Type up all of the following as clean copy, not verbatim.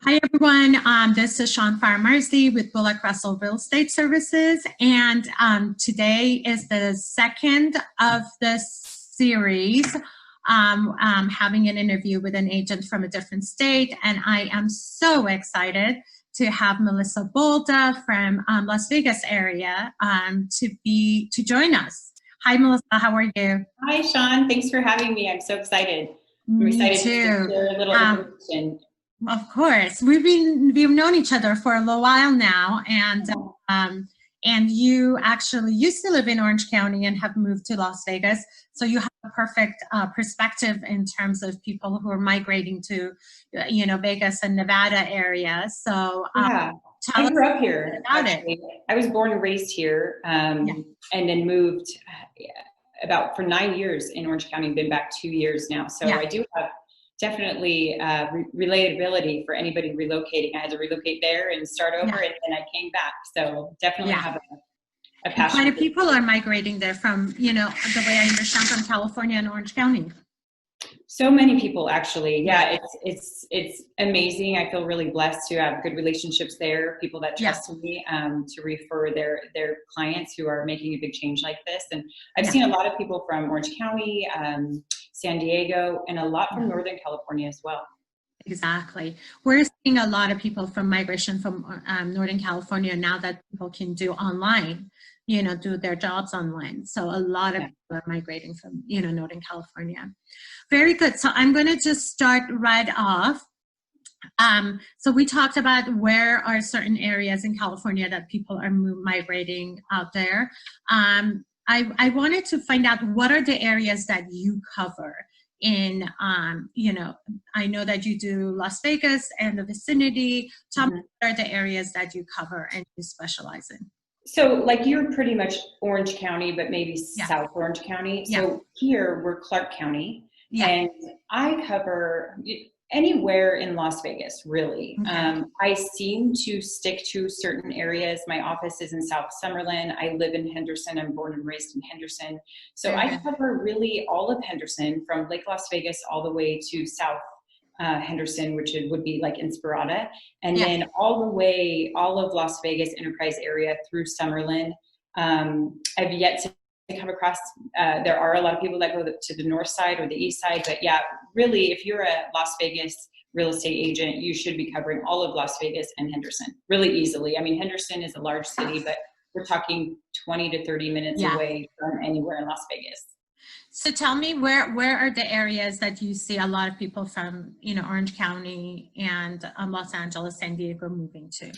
Hi, everyone. This is Sean Farmarzi with Bullock Russell Real Estate Services. And today is the second of this series, having an interview with an agent from a different state. And I am so excited to have Melissa Bolda from Las Vegas area to join us. Hi, Melissa. How are you? Hi, Sean. Thanks for having me. I'm so excited. I'm Me excited too. to share a little information. Of course, we've known each other for a little while now, and you actually used to live in Orange County and have moved to Las Vegas, so you have a perfect perspective in terms of people who are migrating to, Vegas and Nevada area. So yeah, I grew up here. Actually, I was born and raised here, and then moved about for 9 years in Orange County. Been back 2 years now, so I do have definitely relatability for anybody relocating. I had to relocate there and start over, and then I came back. So definitely have a passion. Quite a people are migrating there from, the way I understand, from California and Orange County. So many people, actually. Yeah, it's amazing. I feel really blessed to have good relationships there, people that trust me to refer their clients who are making a big change like this. And I've seen a lot of people from Orange County, San Diego, and a lot from Northern California as well. Exactly. We're seeing a lot of people from migration from Northern California now that people can do online, do their jobs online. So a lot of people are migrating from, Northern California. Very good. So I'm going to just start right off. So we talked about where are certain areas in California that people are migrating out there. I wanted to find out, what are the areas that you cover in, I know that you do Las Vegas and the vicinity. Tell me, what are the areas that you cover and you specialize in? So like, you're pretty much Orange County, but maybe South Orange County. So here we're Clark County, and I cover anywhere in Las Vegas, really. I seem to stick to certain areas. My office is in South Summerlin. I live in Henderson. I'm born and raised in Henderson. So I cover really all of Henderson, from Lake Las Vegas all the way to South Henderson, which would be like Inspirada, and then all of Las Vegas Enterprise area through Summerlin. I've yet to come across, there are a lot of people that go to the north side or the east side, but really, if you're a Las Vegas real estate agent, you should be covering all of Las Vegas and Henderson really easily. I mean, Henderson is a large city, but we're talking 20 to 30 minutes away from anywhere in Las Vegas. So tell me, where are the areas that you see a lot of people from, Orange County and Los Angeles, San Diego moving to?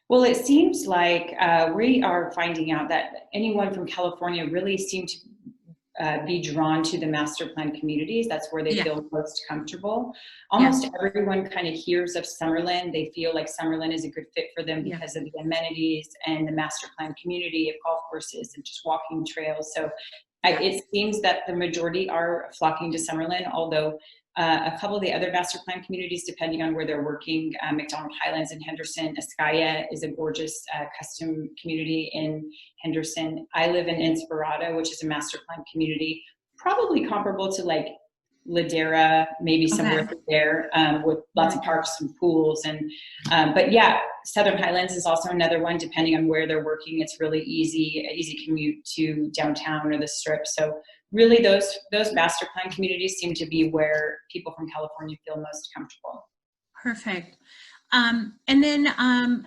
Well, it seems like we are finding out that anyone from California really seem to be drawn to the master plan communities. That's where they feel most comfortable. Almost everyone kind of hears of Summerlin. They feel like Summerlin is a good fit for them because of the amenities and the master plan community of golf courses and just walking trails. So it seems that the majority are flocking to Summerlin, although a couple of the other master plan communities, depending on where they're working, McDonald Highlands in Henderson, Ascaya is a gorgeous custom community in Henderson. I live in Inspirada, which is a master plan community, probably comparable to like Ladera, maybe somewhere there, with lots of parks and pools. And but Southern Highlands is also another one. Depending on where they're working, it's really easy commute to downtown or the Strip. So really, those master plan communities seem to be where people from California feel most comfortable. Perfect. And then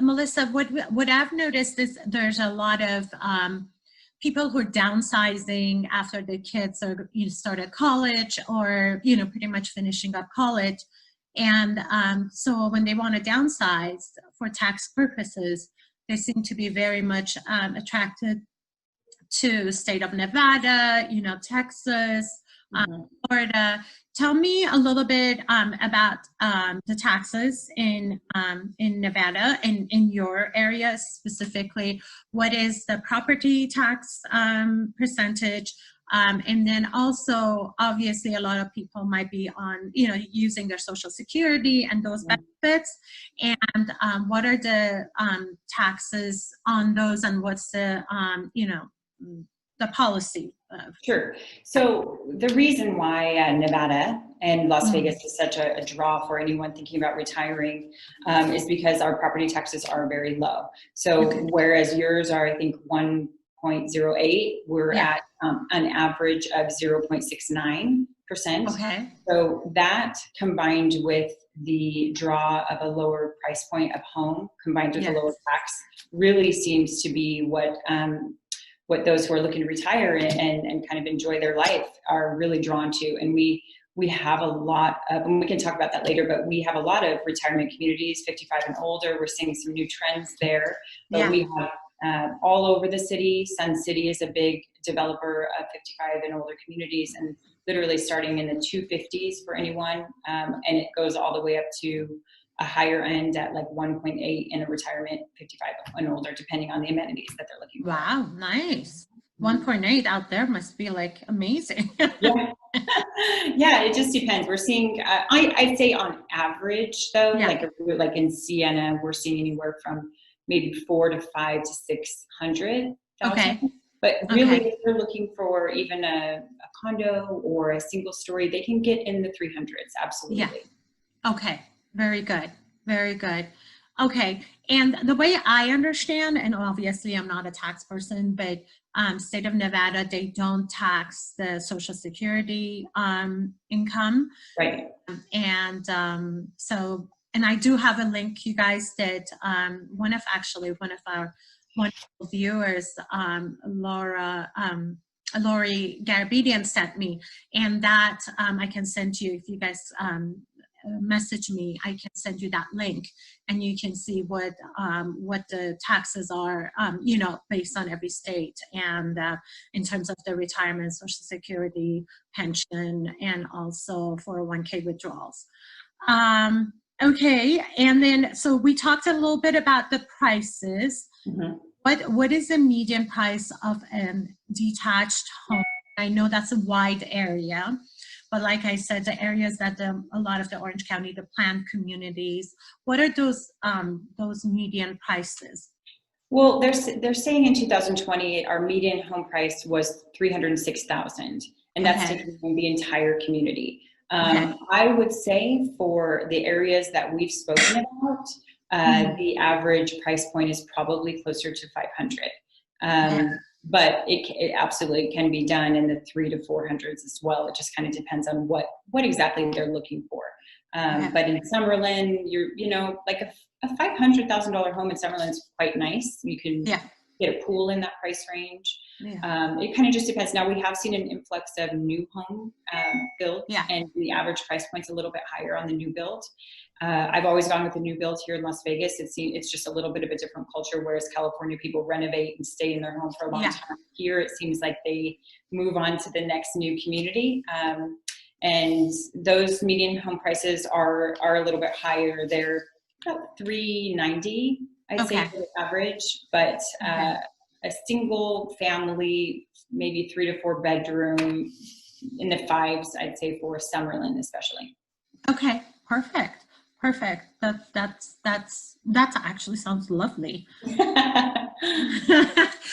Melissa, what I've noticed is there's a lot of people who are downsizing after the kids are started college, or pretty much finishing up college, and so when they want to downsize for tax purposes, they seem to be very much attracted to state of Nevada, Texas, Florida. Tell me a little bit about the taxes in Nevada and in your area specifically. What is the property tax percentage? And then also, obviously, a lot of people might be on, using their Social Security and those benefits. And what are the taxes on those, and what's the, the policy. Sure. So the reason why Nevada and Las Mhm. Vegas is such a draw for anyone thinking about retiring is because our property taxes are very low. So Okay. whereas yours are, I think, 1.08, we're Yeah. at an average of 0.69%. Okay. So that combined with the draw of a lower price point of home combined with a lower Yes. tax really seems to be what those who are looking to retire and kind of enjoy their life are really drawn to. And we have a lot of, and we can talk about that later, but we have a lot of retirement communities, 55 and older. We're seeing some new trends there, but Yeah. we have all over the city. Sun City is a big developer of 55 and older communities, and literally starting in the 250s for anyone. And it goes all the way up to a higher end at like 1.8 in a retirement 55 and older, depending on the amenities that they're looking for. Wow, nice. 1.8 out there must be like amazing. Yeah. Yeah, it just depends. We're seeing, I'd say on average though, Yeah. like in Siena, we're seeing anywhere from maybe 400 to 500 to 600,000. Okay. But really, Okay. if they're looking for even a condo or a single story, they can get in the 300s. Absolutely. Yeah. Okay. Very good. Very good. Okay. And the way I understand, and obviously I'm not a tax person, but state of Nevada, they don't tax the Social Security income. Right. And so, and I do have a link, you guys, that one of our wonderful viewers, Lori Garabedian sent me, and that I can send you if you guys message me. I can send you that link, and you can see what the taxes are, based on every state, and in terms of the retirement, Social Security, pension, and also 401k withdrawals. Okay, and then so we talked a little bit about the prices. Mm-hmm. What is the median price of a detached home? I know that's a wide area, but like I said, the areas that a lot of the Orange County, the planned communities, what are those median prices? Well, they're saying in 2020 our median home price was 306,000, and that's Okay. taking the entire community. Okay. I would say for the areas that we've spoken about, the average price point is probably closer to 500. But it absolutely can be done in the 300 to 400s as well. It just kind of depends on what exactly they're looking for. But in Summerlin, like a $500,000 home in Summerlin is quite nice. You can get a pool in that price range. It kind of just depends. Now we have seen an influx of new home builds, and the average price point's a little bit higher on the new build. I've always gone with the new build here in Las Vegas. It's just a little bit of a different culture, whereas California people renovate and stay in their home for a long time. Here it seems like they move on to the next new community. And those median home prices are a little bit higher. They're about $390, I'd say, for the average, but a single family, maybe 3 to 4 bedroom in the $5s, I'd say, for Summerlin especially. Okay, perfect. That's actually sounds lovely.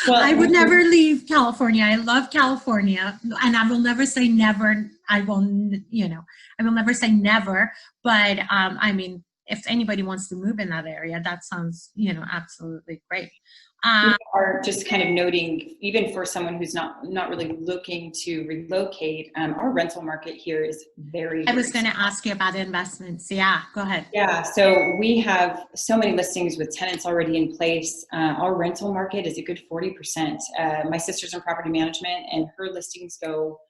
Well, I would never leave California. I love California, and I will never say never. I will never say never. But I mean, if anybody wants to move in that area, that sounds, absolutely great. We are just kind of noting, even for someone who's not really looking to relocate, our rental market here is very I was going to ask you about investments. Yeah, go ahead. Yeah, so we have so many listings with tenants already in place. Our rental market is a good 40%. My sister's in property management, and her listings go,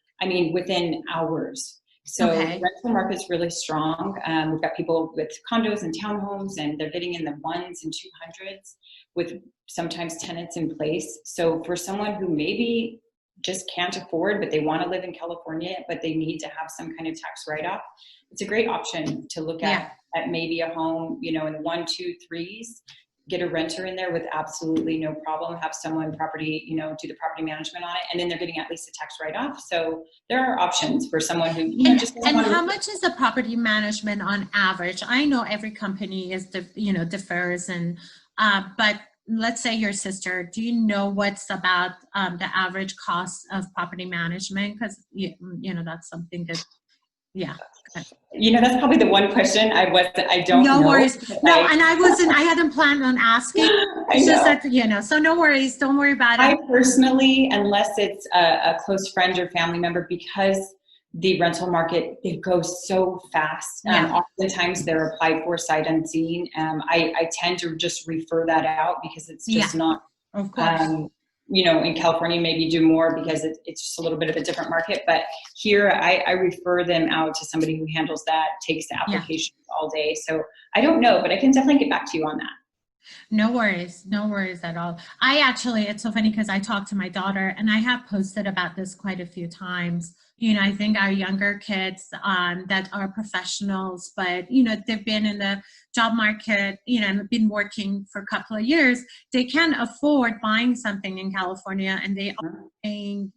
within hours. So the rental market's really strong. We've got people with condos and townhomes, and they're getting in the 1s and 200s with sometimes tenants in place. So for someone who maybe just can't afford, but they want to live in California, but they need to have some kind of tax write-off, it's a great option to look at maybe a home, in the 1, 2, 3s. Get a renter in there with absolutely no problem, have someone do the property management on it, and then they're getting at least a tax write-off. So there are options for someone who And how much is the property management on average? I know every company is differs, and but let's say your sister, do you know what's about the average cost of property management? Because you know that's something that, yeah. That's probably the one question I don't No know. worries. No, and I hadn't planned on asking. It's just that, so no worries. Don't worry about it. I personally, unless it's a close friend or family member, because the rental market, it goes so fast. Yeah. Oftentimes they're applied for sight unseen. I tend to just refer that out because it's just not, of course. In California, maybe do more because it's just a little bit of a different market. But here, I refer them out to somebody who handles that, takes the applications all day. So I don't know, but I can definitely get back to you on that. No worries at all. It's so funny because I talked to my daughter and I have posted about this quite a few times. I think our younger kids that are professionals, but, they've been in the job market, and been working for a couple of years, they can afford buying something in California and they are paying,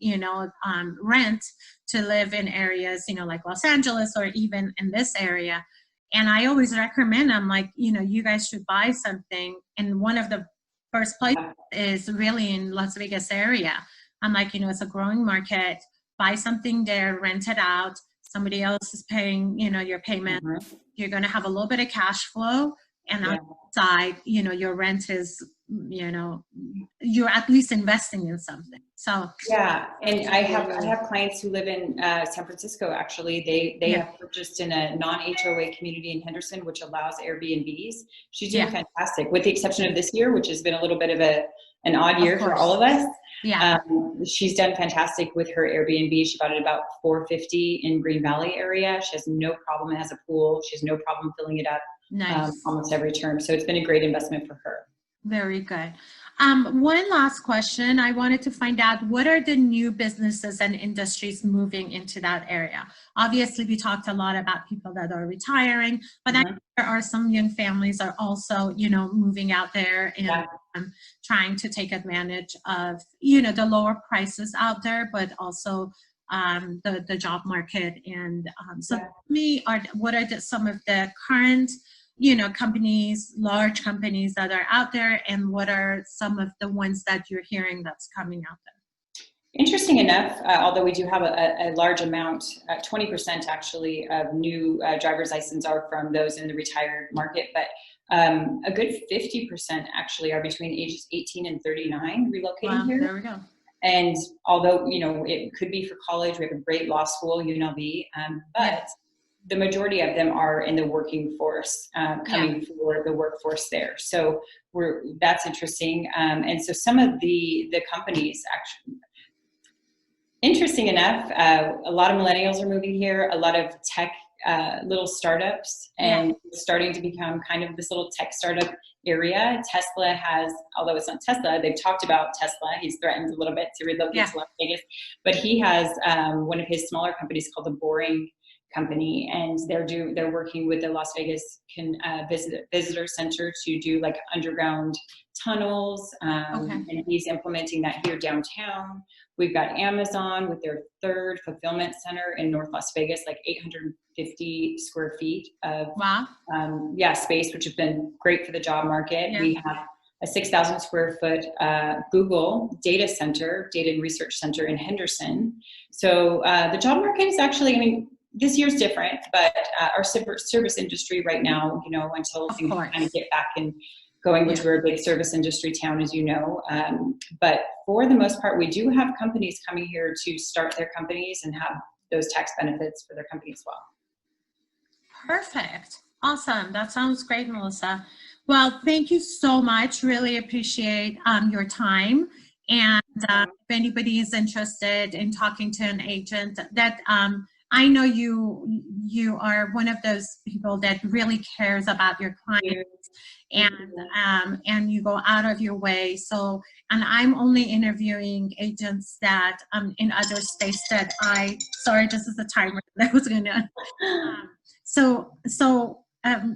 rent to live in areas, like Los Angeles or even in this area. And I always recommend, I'm like, you guys should buy something. And one of the first places is really in Las Vegas area. I'm like, it's a growing market. Buy something there, rent it out. Somebody else is paying, your payment. Mm-hmm. You're going to have a little bit of cash flow. And outside, your rent is, you're at least investing in something. So yeah, and I have clients who live in San Francisco. Actually, they have purchased in a non-HOA community in Henderson, which allows Airbnbs. She's doing fantastic, with the exception of this year, which has been a little bit of an odd year for all of us. Yeah, she's done fantastic with her Airbnb. She bought it about $450 in Green Valley area. She has no problem. It has a pool. She has no problem filling it up. Nice. Almost every term. So it's been a great investment for her. Very good. One last question. I wanted to find out, what are the new businesses and industries moving into that area? Obviously, we talked a lot about people that are retiring, but I think there are some young families are also, moving out there and trying to take advantage of, the lower prices out there, but also the job market. And so what are some of the current companies, large companies that are out there, and what are some of the ones that you're hearing that's coming out there? Interesting enough, although we do have a large amount, 20% actually of new driver's license are from those in the retired market, but a good 50% actually are between ages 18 and 39 relocating here. There we go. And although, it could be for college, we have a great law school, UNLV, but the majority of them are in the working force, coming for the workforce there. So that's interesting. And so some of the companies actually, interesting enough, a lot of millennials are moving here, a lot of tech, little startups, and starting to become kind of this little tech startup area. Tesla has, although it's not Tesla, they've talked about Tesla. He's threatened a little bit to relocate to Las Vegas, but he has one of his smaller companies called the Boring Company, and they're working with the Las Vegas visitor center to do like underground tunnels, and he's implementing that here downtown. We've got Amazon with their third fulfillment center in North Las Vegas, like 850 square feet of space, which has been great for the job market. We have a 6,000 square foot Google data and research center in Henderson. So the job market is actually, this year's different, but our service industry right now, until things kind of get back and going, which we're a big service industry town, as you know. But for the most part, we do have companies coming here to start their companies and have those tax benefits for their company as well. Perfect. Awesome. That sounds great, Melissa. Well, thank you so much. Really appreciate your time. And if anybody is interested in talking to an agent, that I know you are one of those people that really cares about your clients, and you go out of your way. So, and I'm only interviewing agents that in other states that sorry, this is a timer that was gonna.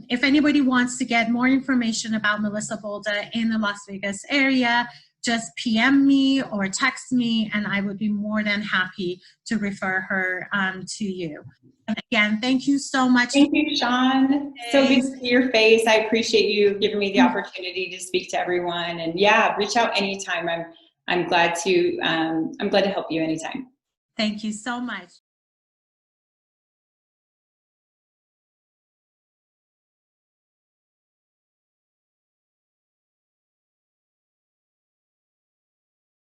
If anybody wants to get more information about Melissa Bolda in the Las Vegas area, just PM me or text me, and I would be more than happy to refer her to you. And again, thank you so much. Thank you, Sean. So good to see your face. I appreciate you giving me the opportunity to speak to everyone. And yeah, reach out anytime. I'm glad to help you anytime. Thank you so much.